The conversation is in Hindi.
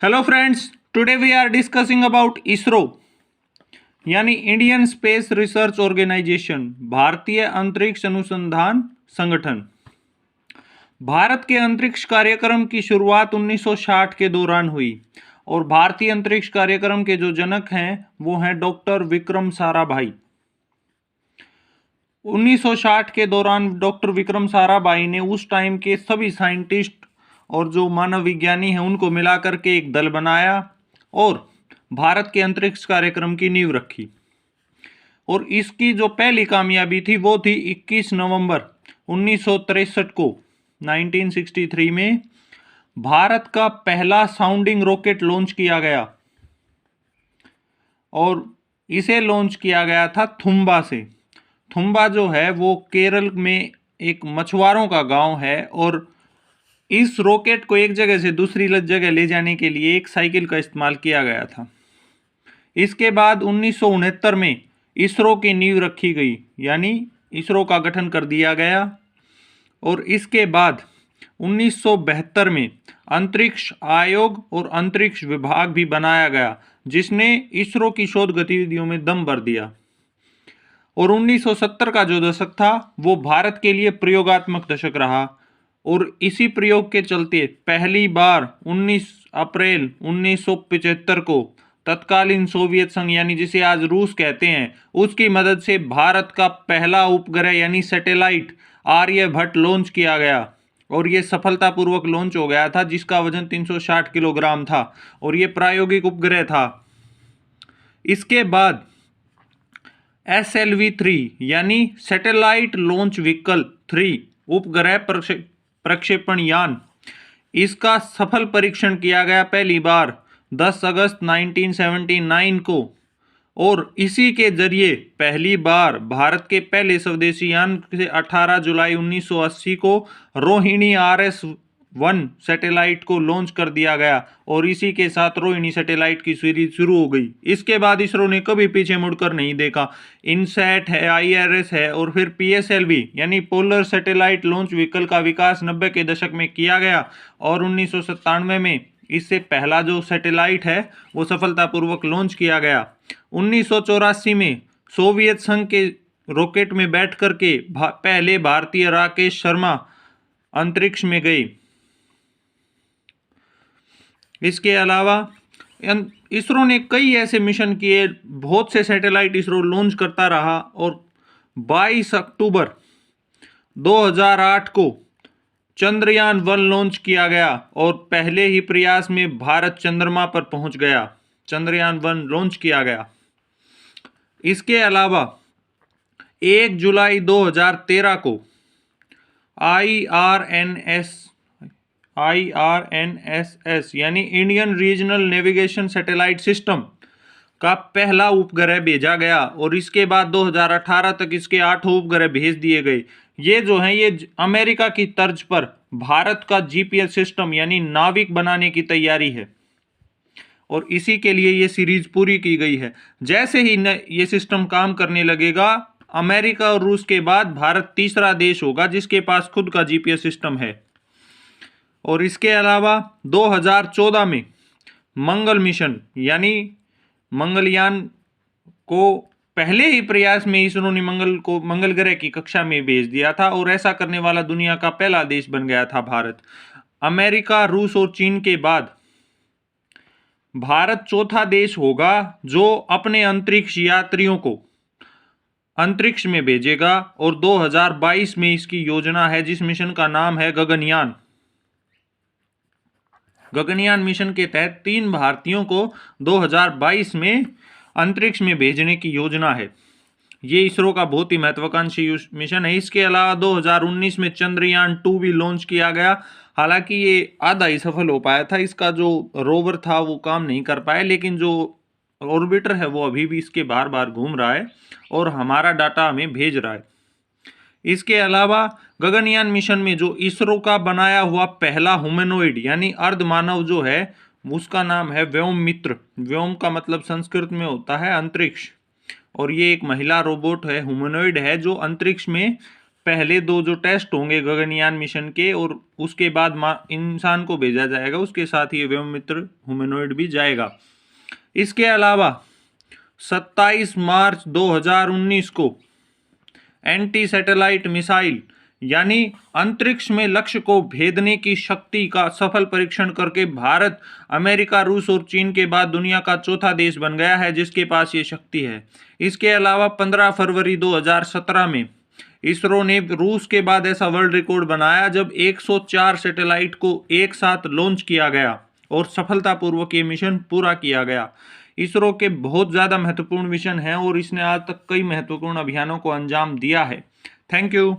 Hello friends, today we are discussing about ISRO यानी इंडियन स्पेस रिसर्च ऑर्गेनाइजेशन, भारतीय अंतरिक्ष अनुसंधान संगठन। भारत के अंतरिक्ष कार्यक्रम की शुरुआत 1960 के दौरान हुई और भारतीय अंतरिक्ष कार्यक्रम के जो जनक हैं वो हैं डॉक्टर विक्रम साराभाई। 1960 के दौरान डॉक्टर विक्रम साराभाई ने उस टाइम के सभी साइंटिस्ट और जो मानव विज्ञानी हैं उनको मिलाकर के एक दल बनाया और भारत के अंतरिक्ष कार्यक्रम की नींव रखी। और इसकी जो पहली कामयाबी थी वो थी 21 नवंबर 1963 को 1963 में भारत का पहला साउंडिंग रॉकेट लॉन्च किया गया और इसे लॉन्च किया गया था थुम्बा से। थुम्बा जो है वो केरल में एक मछुआरों का गांव है और इस रॉकेट को एक जगह से दूसरी जगह ले जाने के लिए एक साइकिल का इस्तेमाल किया गया था। इसके बाद 1969 में इसरो की नींव रखी गई, यानी इसरो का गठन कर दिया गया। और इसके बाद 1972 में अंतरिक्ष आयोग और अंतरिक्ष विभाग भी बनाया गया, जिसने इसरो की शोध गतिविधियों में दम भर दिया। और 1970 का जो दशक था वो भारत के लिए प्रयोगात्मक दशक रहा और इसी प्रयोग के चलते पहली बार 19 अप्रैल 1975 को तत्कालीन सोवियत संघ यानी जिसे आज रूस कहते हैं उसकी मदद से भारत का पहला उपग्रह यानी सैटेलाइट आर्यभट्ट लॉन्च किया गया और ये सफलतापूर्वक लॉन्च हो गया था, जिसका वजन 360 किलोग्राम था और ये प्रायोगिक उपग्रह था। इसके बाद SLV-3 यानी सैटेलाइट लॉन्च व्हीकल 3 उपग्रह प्रक्षेपण यान, इसका सफल परीक्षण किया गया पहली बार 10 अगस्त 1979 को और इसी के जरिए पहली बार भारत के पहले स्वदेशी यान से 18 जुलाई 1980 को रोहिणी RS-1 सैटेलाइट को लॉन्च कर दिया गया और इसी के साथ रोहिणी सैटेलाइट की सीरीज शुरू हो गई। इसके बाद इसरो ने कभी पीछे मुड़कर नहीं देखा। इनसैट है, IRS है और फिर PSLV यानी पोलर सैटेलाइट लॉन्च व्हीकल का विकास 90 के दशक में किया गया और 1997 में इससे पहला जो सैटेलाइट है वो सफलतापूर्वक लॉन्च किया गया। 1984 में सोवियत संघ के रॉकेट में बैठ करके पहले भारतीय राकेश शर्मा अंतरिक्ष में गए। इसके अलावा इसरो ने कई ऐसे मिशन किए, बहुत से सैटेलाइट इसरो लॉन्च करता रहा और 22 अक्टूबर 2008 को चंद्रयान-1 लॉन्च किया गया और पहले ही प्रयास में भारत चंद्रमा पर पहुंच गया। चंद्रयान-1 लॉन्च किया गया। इसके अलावा 1 जुलाई 2013 को IRNSS यानी Indian regional navigation satellite system का पहला उपग्रह भेजा गया और इसके बाद 2018 तक इसके 8 उपग्रह भेज दिए गए। ये जो हैं ये अमेरिका की तर्ज पर भारत का GPS सिस्टम यानी नाविक बनाने की तैयारी है और इसी के लिए ये सीरीज पूरी की गई है। जैसे ही ये सिस्टम काम करने लगेगा, अमेरिका और रूस के बाद भारत तीसरा देश होगा जिसके पास खुद का GPS सिस्टम है। और इसके अलावा 2014 में मंगल मिशन यानी मंगलयान को पहले ही प्रयास में इसरो ने मंगल ग्रह की कक्षा में भेज दिया था और ऐसा करने वाला दुनिया का पहला देश बन गया था भारत। अमेरिका, रूस और चीन के बाद भारत चौथा देश होगा जो अपने अंतरिक्ष यात्रियों को अंतरिक्ष में भेजेगा और 2022 में इसकी योजना है, जिस मिशन का नाम है गगनयान। गगनयान मिशन के तहत 3 भारतीयों को 2022 में अंतरिक्ष में भेजने की योजना है। ये इसरो का बहुत ही महत्वाकांक्षी मिशन है। इसके अलावा 2019 में चंद्रयान-2 भी लॉन्च किया गया। हालांकि ये आधा ही सफल हो पाया था, इसका जो रोवर था वो काम नहीं कर पाया, लेकिन जो ऑर्बिटर है वो अभी भी इसके बार बार घूम रहा है और हमारा डाटा हमें भेज रहा है। इसके अलावा गगनयान मिशन में जो इसरो का बनाया हुआ पहला ह्यूमैनॉइड यानी अर्धमानव जो है उसका नाम है व्योममित्र। व्योम का मतलब संस्कृत में होता है अंतरिक्ष और ये एक महिला रोबोट है, ह्यूमैनॉइड है, जो अंतरिक्ष में पहले 2 जो टेस्ट होंगे गगनयान मिशन के, और उसके बाद इंसान को भेजा जाएगा, उसके साथ ही व्योममित्र ह्यूमनॉइड भी जाएगा। इसके अलावा 27 मार्च 2019 को एंटी सैटेलाइट मिसाइल यानी अंतरिक्ष में लक्ष्य को भेदने की शक्ति का सफल परीक्षण करके भारत अमेरिका, रूस और चीन के बाद दुनिया का चौथा देश बन गया है जिसके पास ये शक्ति है। इसके अलावा 15 फरवरी 2017 में इसरो ने रूस के बाद ऐसा वर्ल्ड रिकॉर्ड बनाया जब 104 सैटेलाइट को एक साथ लॉन्च किया गया और सफलतापूर्वक ये मिशन पूरा किया गया। इसरो के बहुत ज़्यादा महत्वपूर्ण मिशन हैं और इसने आज तक कई महत्वपूर्ण अभियानों को अंजाम दिया है। Thank you.